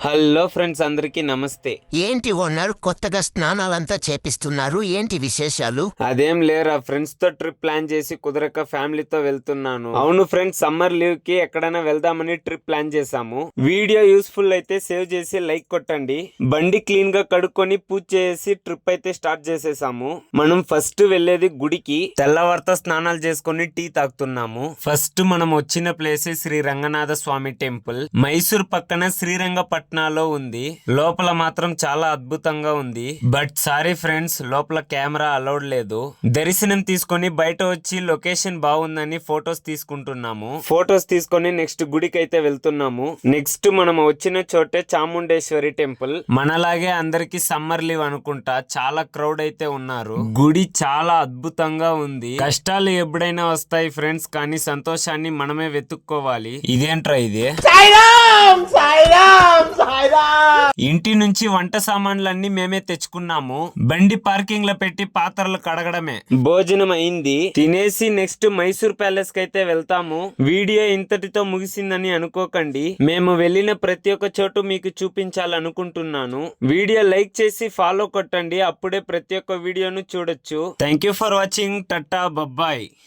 Hello friends, అందరికీ నమస్తే. ఏంటి ఓనర్ కొత్తగా స్నానాలంతా చేపిస్తున్నారు? ఏంటి విశేషాలు? అదేం లేరా, ఫ్రెండ్స్ తో ట్రిప్ ప్లాన్ చేసి కుదరక ఫ్యామిలీతో వెళ్తున్నాను. అవును ఫ్రెండ్స్, సమ్మర్ లీవ్ కి ఎక్కడైనా వెళ్దామని ట్రిప్ ప్లాన్ చేసాము. వీడియో యూస్ఫుల్ అయితే సేవ్ చేసి లైక్ కొట్టండి. బండి క్లీన్ గా కడుక్కొని పూజ చేసి ట్రిప్ అయితే స్టార్ట్ చేసేసాము. మనం ఫస్ట్ వెళ్లేది గుడికి. తెల్లవారితో స్నానాలు చేసుకుని టీ తాగుతున్నాము. ఫస్ట్ మనం వచ్చిన ప్లేస్ శ్రీ రంగనాథ స్వామి టెంపుల్. మైసూర్ పక్కన శ్రీరంగపట్నాలో ఉంది. లోపల మాత్రం చాలా అద్భుతంగా ఉంది. బట్ సారీ ఫ్రెండ్స్, లోపల కెమెరా అలౌడ్ లేదు. దర్శనం తీసుకొని బయట వచ్చి లొకేషన్ బాగుందని ఫొటోస్ తీసుకుంటున్నాము. ఫొటోస్ తీసుకొని నెక్స్ట్ గుడికి అయితే వెళ్తున్నాము. నెక్స్ట్ మనం వచ్చిన చోటే చాముండేశ్వరి టెంపుల్. మనలాగే అందరికి సమ్మర్ లీవ్ అనుకుంటా, చాలా క్రౌడ్ అయితే ఉన్నారు. గుడి చాలా అద్భుతంగా ఉంది. కష్టాలు ఎప్పుడైనా వస్తాయి ఫ్రెండ్స్, కానీ సంతోషాన్ని మనమే వెతుక్కోవాలి. ఇదేంట్రా ఇది? ఇంటి నుంచి వంట సామాన్లన్నీ మేమే తెచ్చుకున్నాము. బండి పార్కింగ్ లో పెట్టి పాత్రలు కడగడమే. భోజనం అయింది, తినేసి నెక్స్ట్ మైసూర్ ప్యాలెస్ కి అయితే వెళ్తాము. వీడియో ఇంతటితో ముగిసిందని అనుకోకండి. మేము వెళ్ళిన ప్రతి ఒక్క చోటు మీకు చూపించాలనుకుంటున్నాను. వీడియో లైక్ చేసి ఫాలో కొట్టండి, అప్పుడే ప్రతి ఒక్క వీడియోను చూడొచ్చు. Thank you for watching. టట్టా, బబ్బాయ్.